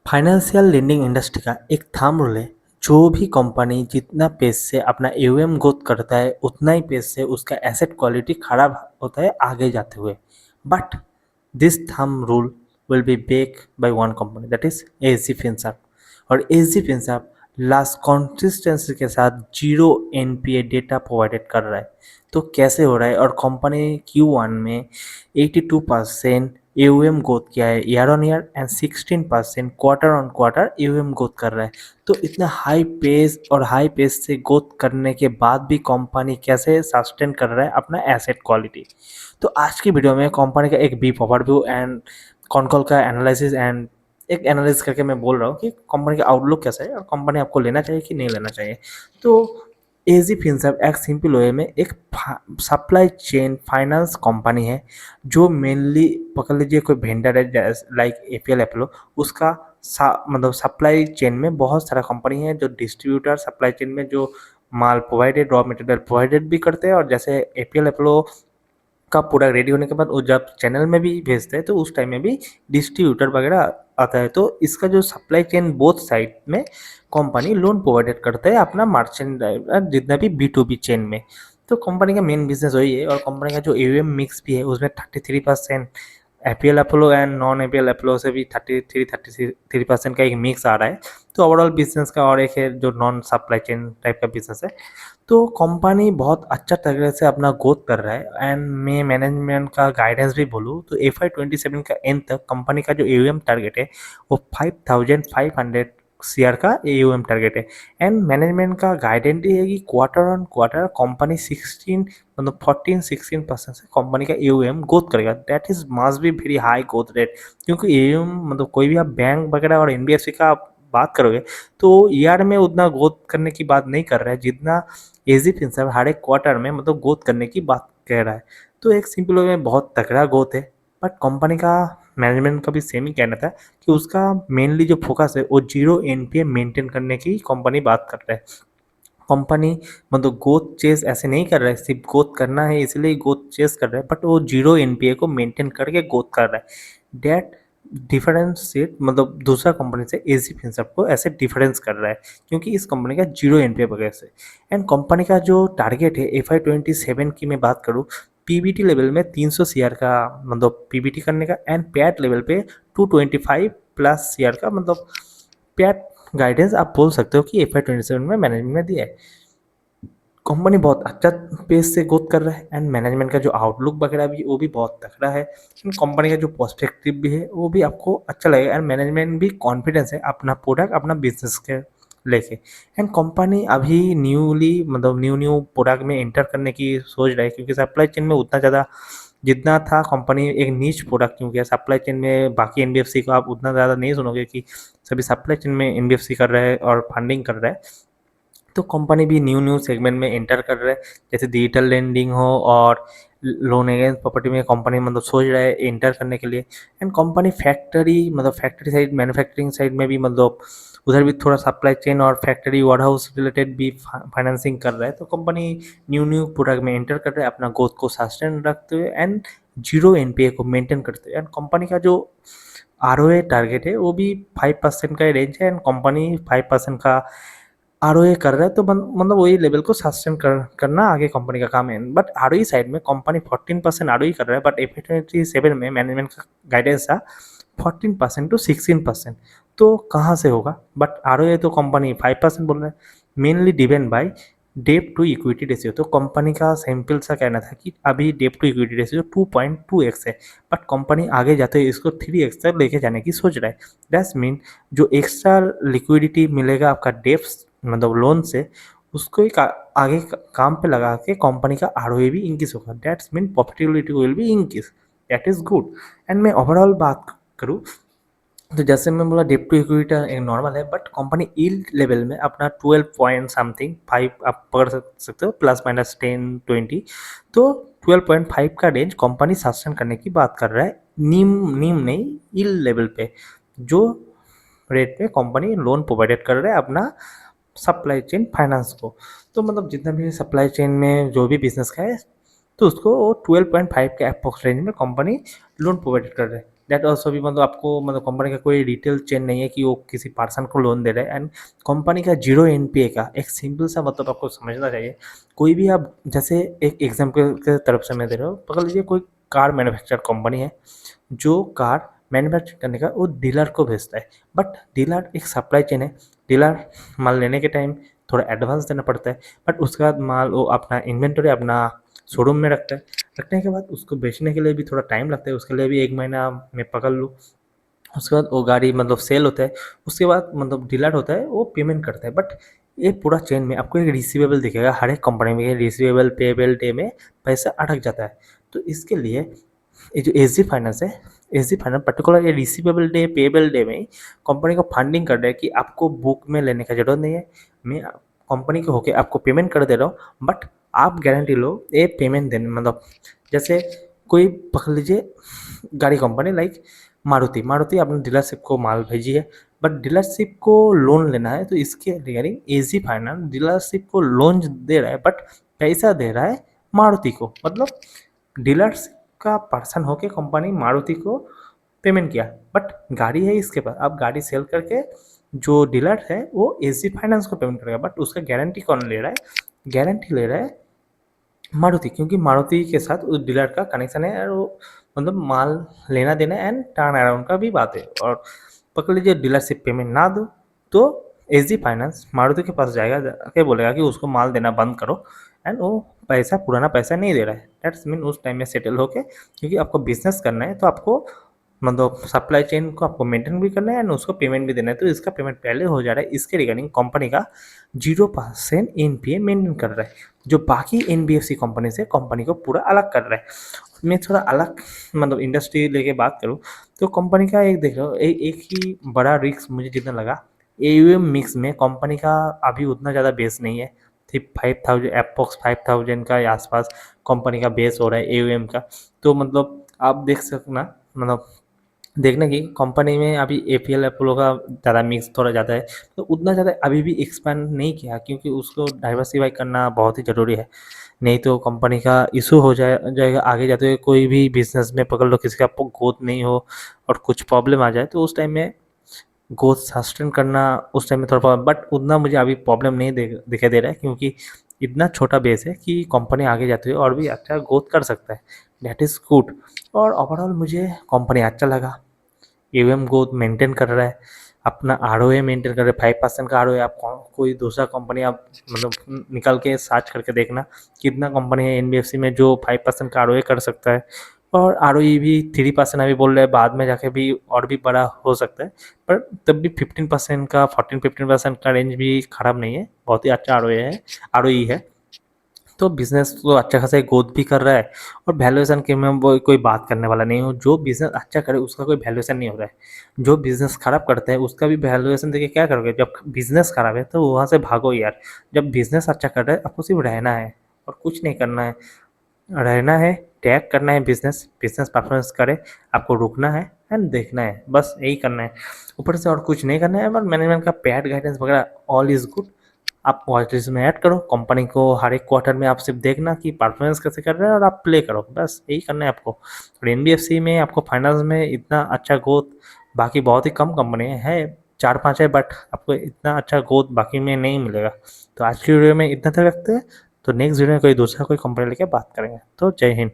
Financial lending industry का एक thumb rule है। जो भी कंपनी जितना पेज से अपना एयूएम ग्रोथ करता है उतना ही पेज से उसका एसेट क्वालिटी खराब होता है आगे जाते हुए। But this thumb rule will be break by one company that is SG Finserv. और एसजी फिनसर्व लास्ट कंसिस्टेंसी के साथ जीरो एनपीए डेटा प्रोवाइडेड कर रहा है। तो कैसे हो रहा है और कंपनी Q1 में 82% एयूएम ग्रोथ किया है year on year and 16% quarter on quarter AUM growth कर रहा है। तो इतना हाई पेस और हाई पेस से ग्रोथ करने के बाद भी कंपनी कैसे सस्टेन कर रहा है अपना एसेट क्वालिटी। तो आज की वीडियो में कंपनी का एक बीफ ओवरव्यू एंड कॉनकॉल का एनालिसिस एंड एक एनालिसिस करके मैं बोल रहा हूँ कि कंपनी का आउटलुक कैसा है और कंपनी आपको लेना चाहिए कि नहीं लेना चाहिए। तो एजी फिनसर्व एक सिंपल वे में एक सप्लाई चेन फाइनेंस कंपनी है जो मेनली पकड़ लीजिए कोई वेंडर है लाइक एपीएल एपोलो उसका मतलब सप्लाई चेन में बहुत सारा कंपनी है जो डिस्ट्रीब्यूटर सप्लाई चेन में जो माल प्रोवाइडेड रॉ मटेरियल प्रोवाइडेड भी करते हैं और जैसे एपीएल एपोलो का प्रोडक्ट रेडी होने के बाद वो जब चैनल में भी भेजते हैं तो उस टाइम में भी डिस्ट्रीब्यूटर वगैरह आता है। तो इसका जो सप्लाई चेन बोथ साइड में कंपनी लोन प्रोवाइडेड करता है अपना मर्चेंट जितना भी B2B चेन में। तो कंपनी का मेन बिजनेस वही है और कंपनी का जो एयूएम मिक्स भी है उसमें 33% APL Apollo and non APL Apollo से भी 33% का एक मिक्स आ रहा है। तो ओवरऑल बिजनेस का और एक है जो नॉन सप्लाई चेन टाइप का बिजनेस है। तो कंपनी बहुत अच्छा तरीके से अपना ग्रोथ कर रहा है एंड मैं मैनेजमेंट का गाइडेंस भी बोलूँ तो FY27 का एंड तक कंपनी का जो एयूएम टारगेट है वो 5500 शेयर का एयूएम टारगेट है। एंड मैनेजमेंट का गाइडेंस ये है कि क्वार्टर ऑन क्वार्टर कंपनी 16 मतलब 14-16% से कंपनी का एयूएम ग्रोथ करेगा। That is must be very high growth rate क्योंकि एयूएम मतलब कोई भी आप बैंक वगैरह और एनबीएफसी का आप बात करोगे तो ईयर में उतना ग्रोथ करने की बात नहीं कर रहा है जितना एजी फिनसर्व हर एक क्वार्टर में मतलब ग्रोथ करने की बात कह रहा है। तो एक सिंपल वे में बहुत तगड़ा ग्रोथ है। बट कंपनी का मैनेजमेंट का भी सेम ही कहना था कि उसका मेनली जो फोकस है वो जीरो एनपीए मेंटेन करने की कंपनी बात कर रहा है। कंपनी मतलब ग्रोथ चेस ऐसे नहीं कर रहा है सिर्फ ग्रोथ करना है इसलिए ग्रोथ चेस कर रहा है बट वो जीरो एनपीए को मेंटेन करके ग्रोथ कर रहा है। डेट डिफरेंशिएट मतलब दूसरा कंपनी से एजी फिनसर्व को ऐसे डिफरेंस कर रहा है क्योंकि इस कंपनी का जीरो एनपीए वगैरह से। एंड कंपनी का जो टारगेट है FY27 की मैं बात करूँ पीबीटी लेवल में 300 सीआर का मतलब पीबीटी करने का एंड पैट लेवल पे 225 प्लस सीआर का मतलब पैट गाइडेंस आप बोल सकते हो कि FY27 में मैनेजमेंट ने दिया है। कंपनी बहुत अच्छा पेस से ग्रोथ कर रहा है एंड मैनेजमेंट का जो आउटलुक वगैरह भी वो भी बहुत तगड़ा है। कंपनी का जो पर्सपेक्टिव भी है वो भी आपको अच्छा लगेगा एंड मैनेजमेंट भी कॉन्फिडेंस है अपना प्रोडक्ट अपना बिजनेस के लेके। एंड कंपनी अभी न्यूली मतलब न्यू न्यू प्रोडक्ट में एंटर करने की सोच रहा है क्योंकि सप्लाई चेन में उतना ज़्यादा जितना था कंपनी एक नीच प्रोडक्ट क्योंकि सप्लाई चेन में बाकी एनबीएफसी को आप उतना ज़्यादा नहीं सुनोगे कि सभी सप्लाई चेन में एनबीएफसी कर रहा है और फंडिंग कर रहा है। तो कंपनी भी न्यू न्यू सेगमेंट में एंटर कर रहा है जैसे डिजिटल लेंडिंग हो और लोन अगेंस्ट प्रॉपर्टी में कंपनी मतलब सोच रहा है एंटर करने के लिए। एंड कंपनी फैक्ट्री मतलब फैक्ट्री साइड मैन्युफैक्चरिंग साइड में भी मतलब उधर भी थोड़ा सप्लाई चेन और फैक्ट्री वार हाउस रिलेटेड भी फाइनेंसिंग कर रहा है। तो कंपनी न्यू न्यू प्रोडक्ट में एंटर कर रहा है अपना ग्रोथ को सस्टेन रखते हुए एंड जीरो एनपीए को मेंटेन करते हुए। एंड कंपनी का जो आरओए टारगेट है वो भी 5% का रेंज है एंड कंपनी 5% का आरओए कर रहा है। तो मतलब वही लेवल को सस्टेन करना आगे कंपनी का काम है। बट आरओई साइड में कंपनी 14% आरओई कर रहा है बट FY27 में मैनेजमेंट का गाइडेंस था 14% to 16%। तो कहाँ से होगा बट आरओए तो कंपनी 5% बोल रहा है mainly depend by debt to equity ratio. तो कंपनी का सिंपल सा कहना था कि अभी Depp to equity ratio 2.2x है बट कंपनी आगे जाते हुए इसको 3x तक लेके जाने की सोच रहा है। दैट्स मीन जो एक्स्ट्रा लिक्विडिटी मिलेगा आपका डेप्स मतलब लोन से उसको एक आगे काम पे लगा के कंपनी का आरओए भी इंक्रीज होगा। That's mean profitability will be increase. That is good. And मैं ओवरऑल बात करूँ तो जैसे मैं बोला डेप टू इक्विटी एक नॉर्मल है बट कंपनी यील्ड लेवल में अपना 12 पॉइंट समथिंग 5 आप पकड़ सकते हो प्लस माइनस 10-20। तो 12.5 का रेंज कंपनी सस्टेन करने की बात कर रहा है नीम नीम नहीं यील्ड लेवल पे जो रेट पे कंपनी लोन प्रोवाइडेड कर रहा है अपना सप्लाई चेन फाइनेंस को। तो मतलब जितना भी सप्लाई चेन में जो भी बिजनेस का है तो उसको वो 12.5 के अप्रोक्स रेंज में कंपनी लोन प्रोवाइड कर रहा है। दैट ऑल्सो भी मतलब आपको मतलब कंपनी का कोई रिटेल चेन नहीं है कि वो किसी पर्सन को लोन दे रहा है। एंड कंपनी का जीरो एनपीए का एक सिंपल सा मतलब आपको समझना चाहिए। कोई भी आप जैसे एक एग्जांपल के तरफ से मैं दे रहा हूँ, पकड़ लीजिए कोई कार मैन्युफैक्चर कंपनी है जो कार मैन्युफैक्चर करने का वो डीलर को भेजता है। बट डीलर एक सप्लाई चेन है। डीलर माल लेने के टाइम थोड़ा एडवांस देना पड़ता है, बट उसके बाद माल वो अपना इन्वेंटरी अपना शोरूम में रखता है। रखने के बाद उसको बेचने के लिए भी थोड़ा टाइम लगता है, उसके लिए भी 1 महीना में पकड़ लूँ। उसके बाद वो गाड़ी मतलब सेल होता है। उसके बाद मतलब डीलर होता है वो पेमेंट करता है। बट ये पूरा चेन में आपको एक रिसीवेबल दिखेगा, हर एक कंपनी में रिसीवेबल पेबल डे में पैसा अटक जाता है। तो इसके लिए ये जो एस जी फाइनेंस है, एस जी फाइनेंस पर्टिकुलर ये रिसीवेबल डे पेबल डे में कंपनी को फंडिंग कर रहा है कि आपको बुक में लेने का जरूरत नहीं है। मैं कंपनी के होके आपको पेमेंट कर दे रहा हूँ, बट आप गारंटी लो ये पेमेंट देने मतलब जैसे कोई पकड़ लीजिए गाड़ी कंपनी लाइक मारुति मारुति अपने डीलरशिप को माल भेजी है, बट डीलरशिप को लोन लेना है। तो इसके रिगार्डिंग एजी फाइनेंस डीलरशिप को लोन दे रहा है, बट पैसा दे रहा है मारुति को। मतलब डीलरशिप का पर्सन होके कंपनी मारुति को पेमेंट किया, बट गाड़ी है इसके पास। अब गाड़ी सेल करके जो डीलर है वो एजी फाइनेंस को पेमेंट करेगा, बट उसका गारंटी कौन ले रहा है? गारंटी ले रहा है मारुति, क्योंकि मारुति के साथ उस डीलर का कनेक्शन है और वो मतलब माल लेना देना एंड टर्न अराउंड का भी बात है। और पकड़ लीजिए डीलरशिप पेमेंट ना दो तो एस जी फाइनेंस मारुति के पास जाएगा, जाके बोलेगा कि उसको माल देना बंद करो। एंड वो पैसा पुराना पैसा नहीं दे रहा है, दैट्स मीन उस टाइम में सेटल होके, क्योंकि आपको बिजनेस करना है तो आपको मतलब सप्लाई चेन को आपको मेंटेन भी करना है एंड उसको पेमेंट भी देना है। तो इसका पेमेंट पहले हो जा रहा है, इसके रिगार्डिंग कंपनी का 0% एनपीए मेंटेन कर रहा है, जो बाकी एनबीएफसी कंपनी से कंपनी को पूरा अलग कर रहा है। मैं थोड़ा अलग मतलब इंडस्ट्री लेके बात करूँ तो कंपनी का एक देख लो एक ही बड़ा रिस्क मुझे जितना लगा, एयूएम मिक्स में कंपनी का अभी उतना ज़्यादा बेस नहीं है। सिर्फ 5000 अप्रॉक्स 5000 का आसपास कंपनी का बेस हो रहा है एयूएम का। तो मतलब आप देख सकना मतलब देखना कि कंपनी में अभी एपीएल अपोलो का ज़्यादा मिक्स थोड़ा ज़्यादा है, तो उतना ज़्यादा अभी भी एक्सपेंड नहीं किया, क्योंकि उसको डाइवर्सिफाई करना बहुत ही ज़रूरी है। नहीं तो कंपनी का इशू हो जाएगा आगे जाते हुए। कोई भी बिजनेस में पकड़ लो किसी का ग्रोथ नहीं हो और कुछ प्रॉब्लम आ जाए तो उस टाइम में ग्रोथ सस्टेन करना उस टाइम में थोड़ा प्रॉब्लम, बट उतना मुझे अभी प्रॉब्लम नहीं दिखाई दे रहा है, क्योंकि इतना छोटा बेस है कि कंपनी आगे जाते हुए और भी अच्छा ग्रोथ कर सकता है। That is good. और ओवरऑल मुझे कंपनी अच्छा लगा, ईवीएम ग्रोथ मेंटेन कर रहा है, अपना आरओए मेंटेन कर रहा है। 5% का आरओए आप कोई दूसरा कंपनी आप मतलब निकल के सर्च करके देखना कितना कंपनी है एनबीएफसी में जो 5% का आरओए कर सकता है। और आरओई भी 3% अभी बोल रहे हैं, बाद में जाके भी और भी बड़ा हो सकता है, पर तब भी 15% का 14-15% का रेंज भी खराब नहीं है, बहुत ही अच्छा आरओए है, आरओई है। तो बिज़नेस तो अच्छा खासा ग्रोथ भी कर रहा है। और वैल्यूएशन की मैं वो कोई बात करने वाला नहीं हूँ। जो बिज़नेस अच्छा करे उसका कोई वैल्यूएशन नहीं होता है। जो बिज़नेस खराब करता है उसका भी वैल्यूएशन देके क्या करोगे? जब बिज़नेस खराब है तो वहाँ से भागो यार। जब बिज़नेस अच्छा कर रहा है आपको सिर्फ रहना है और कुछ नहीं करना है। रहना है, टैग करना है, बिज़नेस बिज़नेस परफॉर्मेंस करे, आपको रुकना है एंड देखना है, बस यही करना है। ऊपर से और कुछ नहीं करना है। बट मैनेजमेंट का पैड गाइडेंस वगैरह ऑल इज़ गुड। आप वॉच लिस्ट में ऐड करो, कंपनी को हर एक क्वार्टर में आप सिर्फ देखना कि परफॉर्मेंस कैसे कर रहे हैं और आप प्ले करो, बस यही करना है आपको। और एनबीएफसी में आपको फाइनेंस में इतना अच्छा ग्रोथ बाकी बहुत ही कम कंपनी है 4-5 है, बट आपको इतना अच्छा ग्रोथ बाकी में नहीं मिलेगा। तो आज की वीडियो में इतना तक रखते हैं, तो नेक्स्ट वीडियो में कोई दूसरा कोई कंपनी लेके बात करेंगे। तो जय हिंद।